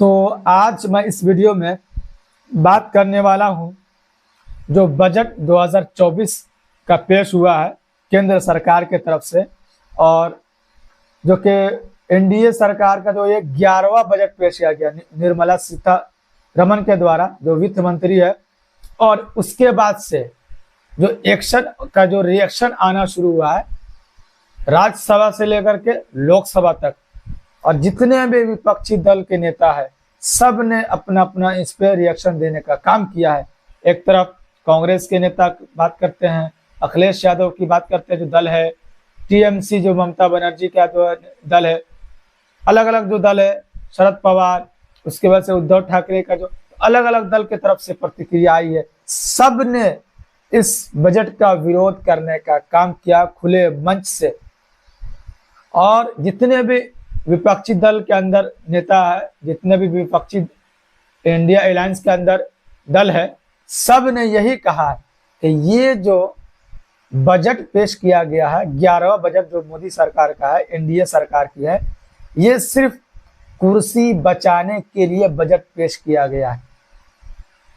तो आज मैं इस वीडियो में बात करने वाला हूं जो बजट 2024 का पेश हुआ है केंद्र सरकार के तरफ से, और जो कि एनडीए सरकार का जो ये 11वां बजट पेश किया गया निर्मला सीतारमण के द्वारा, जो वित्त मंत्री है। और उसके बाद से जो एक्शन का जो रिएक्शन आना शुरू हुआ है राज्यसभा से लेकर के लोकसभा तक, और जितने भी विपक्षी दल के नेता है सब ने अपना अपना इस पे रिएक्शन देने का काम किया है। एक तरफ कांग्रेस के नेता बात करते हैं, अखिलेश यादव की बात करते हैं जो दल है, टीएमसी जो ममता बनर्जी का जो दल है, अलग अलग जो दल है, शरद पवार, उसके बाद से उद्धव ठाकरे का जो अलग अलग दल के तरफ से प्रतिक्रिया आई है। सब ने इस बजट का विरोध करने का काम किया खुले मंच से। और जितने भी विपक्षी दल के अंदर नेता है, जितने भी विपक्षी इंडिया अलायंस के अंदर दल है, सब ने यही कहा है कि ये जो बजट पेश किया गया है 11वां बजट जो मोदी सरकार का है, एनडीए सरकार की है, ये सिर्फ कुर्सी बचाने के लिए बजट पेश किया गया है।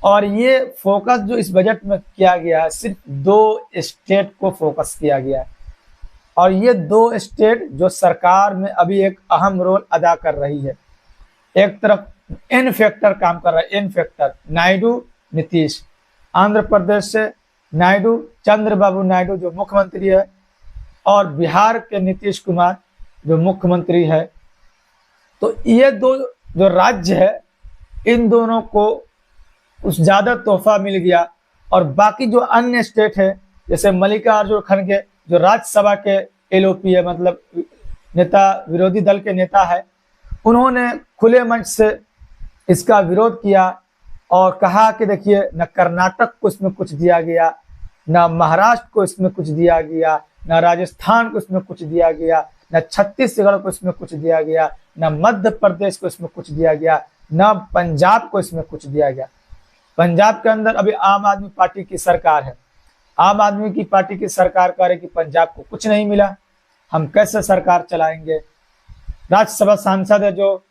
और ये फोकस जो इस बजट में किया गया है सिर्फ 2 स्टेट को फोकस किया गया है। और ये 2 स्टेट जो सरकार में अभी एक अहम रोल अदा कर रही है। एक तरफ एन फैक्टर काम कर रहा है, एन फैक्टर नायडू नीतीश, आंध्र प्रदेश से नायडू चंद्रबाबू नायडू जो मुख्यमंत्री है, और बिहार के नीतीश कुमार जो मुख्यमंत्री है। तो ये 2 जो राज्य है, इन दोनों को कुछ ज्यादा तोहफा मिल गया। और बाकी जो अन्य स्टेट है, जैसे मल्लिकार्जुन खड़गे जो राज्यसभा के एलओपी है, मतलब नेता, विरोधी दल के नेता है, उन्होंने खुले मंच से इसका विरोध किया और कहा कि देखिए, न कर्नाटक को इसमें कुछ दिया गया, न महाराष्ट्र को इसमें कुछ दिया गया, न राजस्थान को इसमें कुछ दिया गया, न छत्तीसगढ़ को इसमें कुछ दिया गया, न मध्य प्रदेश को इसमें कुछ दिया गया, न पंजाब को इसमें कुछ दिया गया। पंजाब के अंदर अभी आम आदमी पार्टी की सरकार है, आम आदमी की पार्टी की सरकार कह रही कि पंजाब को कुछ नहीं मिला, हम कैसे सरकार चलाएंगे। राज्यसभा सांसद है जो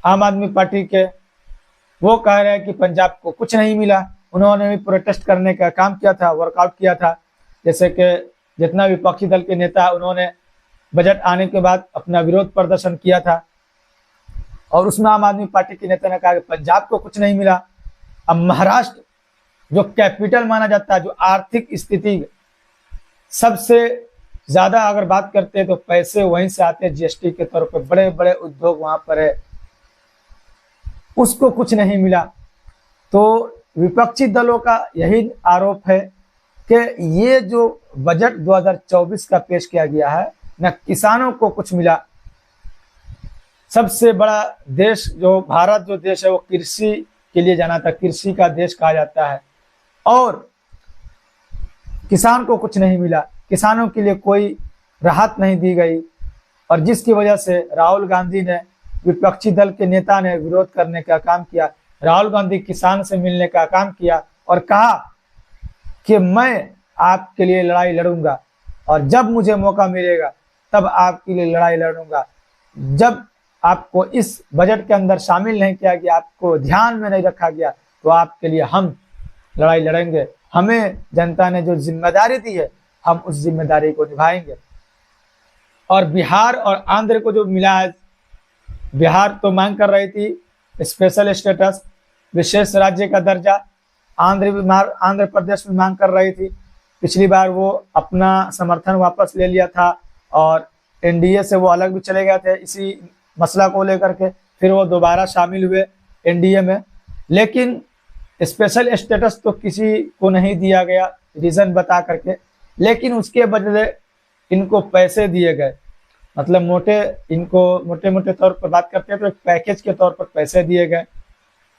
आम आदमी पार्टी के, वो कह रहे हैं कि पंजाब को कुछ नहीं मिला। उन्होंने भी प्रोटेस्ट करने का काम किया था, वर्कआउट किया था। जैसे कि जितना विपक्षी दल के नेता, उन्होंने बजट आने के बाद अपना विरोध प्रदर्शन किया था, और उसमें आम आदमी पार्टी के नेता ने कहा कि पंजाब को कुछ नहीं मिला। अब महाराष्ट्र जो कैपिटल माना जाता है, जो आर्थिक स्थिति सबसे ज्यादा अगर बात करते हैं तो पैसे वहीं से आते हैं, जीएसटी के तौर पर बड़े बड़े उद्योग वहां पर है, उसको कुछ नहीं मिला। तो विपक्षी दलों का यही आरोप है कि ये जो बजट 2024 का पेश किया गया है, न किसानों को कुछ मिला। सबसे बड़ा देश जो भारत जो देश है वो कृषि के लिए जाना था, कृषि का देश कहा जाता है, और किसान को कुछ नहीं मिला, किसानों के लिए कोई राहत नहीं दी गई। और जिसकी वजह से राहुल गांधी ने, विपक्षी दल के नेता ने विरोध करने का काम किया। राहुल गांधी किसान से मिलने का काम किया और कहा कि मैं आपके लिए लड़ाई लड़ूंगा, और जब मुझे मौका मिलेगा तब आपके लिए लड़ाई लड़ूंगा। जब आपको इस बजट के अंदर शामिल नहीं किया गया, आपको ध्यान में नहीं रखा गया, तो आपके लिए हम लड़ाई लड़ेंगे। हमें जनता ने जो जिम्मेदारी दी है, हम उस जिम्मेदारी को निभाएंगे। और बिहार और आंध्र को जो मिला है, बिहार तो मांग कर रही थी स्पेशल स्टेटस, विशेष राज्य का दर्जा, आंध्र प्रदेश में मांग कर रही थी। पिछली बार वो अपना समर्थन वापस ले लिया था और एनडीए से वो अलग भी चले गए थे इसी मसला को लेकर के, फिर वो दोबारा शामिल हुए एनडीए में। लेकिन स्पेशल स्टेटस तो किसी को नहीं दिया गया रीजन बता करके, लेकिन उसके बदले इनको पैसे दिए गए। मतलब मोटे मोटे तौर पर बात करते हैं तो एक पैकेज के तौर पर पैसे दिए गए।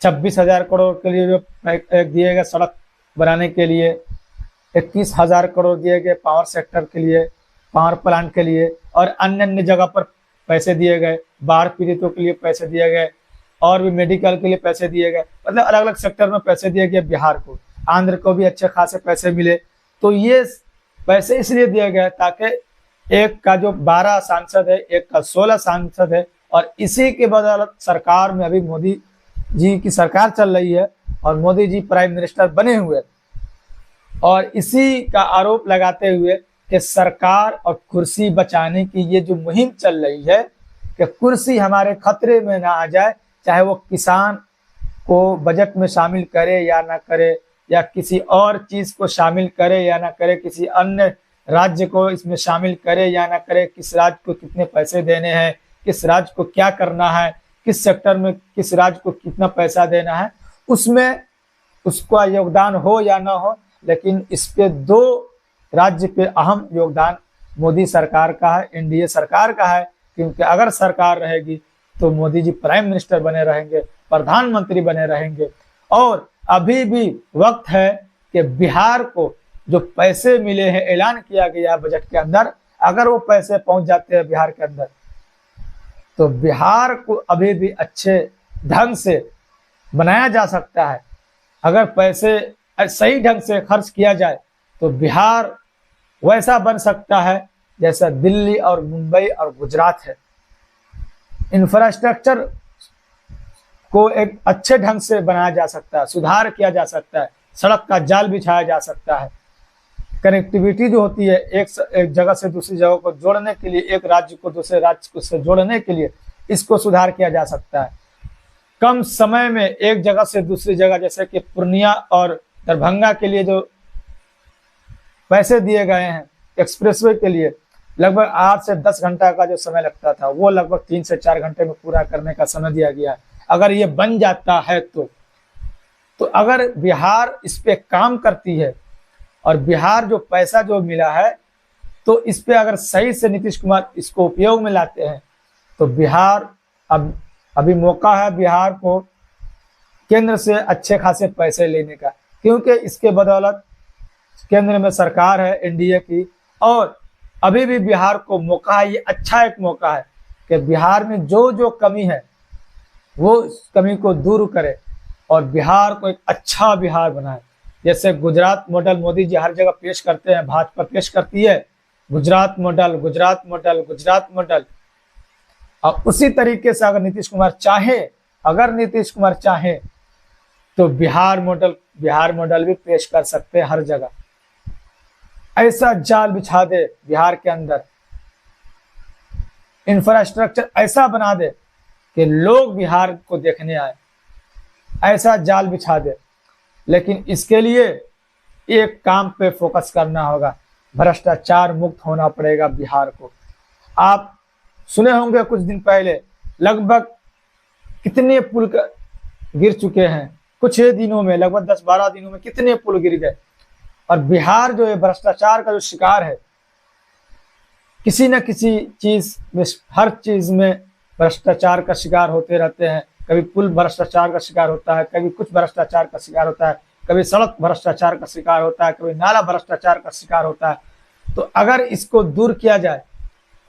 26,000 करोड़ के लिए जो दिए गए सड़क बनाने के लिए, 21,000 करोड़ दिए गए पावर सेक्टर के लिए, पावर प्लांट के लिए, और अन्य अन्य जगह पर पैसे दिए गए। बाढ़ पीड़ितों के लिए पैसे दिए गए, और भी मेडिकल के लिए पैसे दिए गए। मतलब अलग अलग सेक्टर में पैसे दिए गए। बिहार को, आंध्र को भी अच्छे खासे पैसे मिले। तो ये पैसे इसलिए दिए गए ताकि एक का जो 12 सांसद है, एक का 16 सांसद है, और इसी के बदौलत सरकार में अभी मोदी जी की सरकार चल रही है और मोदी जी प्राइम मिनिस्टर बने हुए, और इसी का आरोप लगाते हुए कि सरकार और कुर्सी बचाने की ये जो मुहिम चल रही है कि कुर्सी हमारे खतरे में ना आ जाए, चाहे वो किसान को बजट में शामिल करे या ना करे, या किसी और चीज को शामिल करे या ना करे, किसी अन्य राज्य को इसमें शामिल करे या ना करे, किस राज्य को कितने पैसे देने हैं, किस राज्य को क्या करना है, किस सेक्टर में किस राज्य को कितना पैसा देना है, उसमें उसका योगदान हो या ना हो, लेकिन इस पे दो राज्य पे अहम योगदान मोदी सरकार का है, एनडीए सरकार का है। क्योंकि अगर सरकार रहेगी तो मोदी जी प्राइम मिनिस्टर बने रहेंगे, प्रधानमंत्री बने रहेंगे। और अभी भी वक्त है कि बिहार को जो पैसे मिले हैं, ऐलान किया गया बजट के अंदर, अगर वो पैसे पहुंच जाते हैं बिहार के अंदर तो बिहार को अभी भी अच्छे ढंग से बनाया जा सकता है। अगर पैसे सही ढंग से खर्च किया जाए तो बिहार वैसा बन सकता है जैसा दिल्ली और मुंबई और गुजरात है। इंफ्रास्ट्रक्चर को एक अच्छे ढंग से बनाया जा सकता है, सुधार किया जा सकता है, सड़क का जाल बिछाया जा सकता है, कनेक्टिविटी जो होती है एक जगह से दूसरी जगह को जोड़ने के लिए, एक राज्य को दूसरे राज्य को से जोड़ने के लिए, इसको सुधार किया जा सकता है। कम समय में एक जगह से दूसरी जगह, जैसे कि पूर्णिया और दरभंगा के लिए जो पैसे दिए गए हैं एक्सप्रेसवे के लिए, लगभग 8 से 10 घंटा का जो समय लगता था वो लगभग 3 से 4 घंटे में पूरा करने का समय दिया गया है। अगर ये बन जाता है तो अगर बिहार इस पे काम करती है और बिहार जो पैसा जो मिला है तो इस पे अगर सही से नीतीश कुमार इसको उपयोग में लाते हैं तो बिहार अभी मौका है बिहार को केंद्र से अच्छे खासे पैसे लेने का, क्योंकि इसके बदौलत केंद्र में सरकार है एनडीए की, और अभी भी बिहार को मौका है, ये अच्छा एक मौका है कि बिहार में जो जो कमी है वो उस कमी को दूर करे और बिहार को एक अच्छा बिहार बनाए। जैसे गुजरात मॉडल मोदी जी हर जगह पेश करते हैं, भाजपा पेश करती है Gujarat model, Gujarat model, Gujarat model. और उसी तरीके से अगर नीतीश कुमार चाहे तो बिहार मॉडल भी पेश कर सकते हैं हर जगह। ऐसा जाल बिछा दे बिहार के अंदर, इंफ्रास्ट्रक्चर ऐसा बना दे कि लोग बिहार को देखने आए, ऐसा जाल बिछा दे। लेकिन इसके लिए एक काम पे फोकस करना होगा, भ्रष्टाचार मुक्त होना पड़ेगा बिहार को। आप सुने होंगे कुछ दिन पहले लगभग कितने पुल गिर चुके हैं, कुछ ही दिनों में, लगभग 10-12 दिनों में कितने पुल गिर गए। और बिहार जो है भ्रष्टाचार का जो शिकार है, किसी न किसी चीज में, हर चीज में भ्रष्टाचार का शिकार होते रहते हैं। कभी पुल भ्रष्टाचार का शिकार होता है, कभी कुछ भ्रष्टाचार का शिकार होता है, कभी सड़क भ्रष्टाचार का शिकार होता है, कभी नाला भ्रष्टाचार का शिकार होता है। तो अगर इसको दूर किया जाए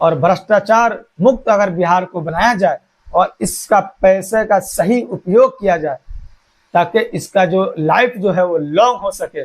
और भ्रष्टाचार मुक्त अगर बिहार को बनाया जाए और इसका पैसे का सही उपयोग किया जाए ताकि इसका जो लाइफ जो है वो लॉन्ग हो सके,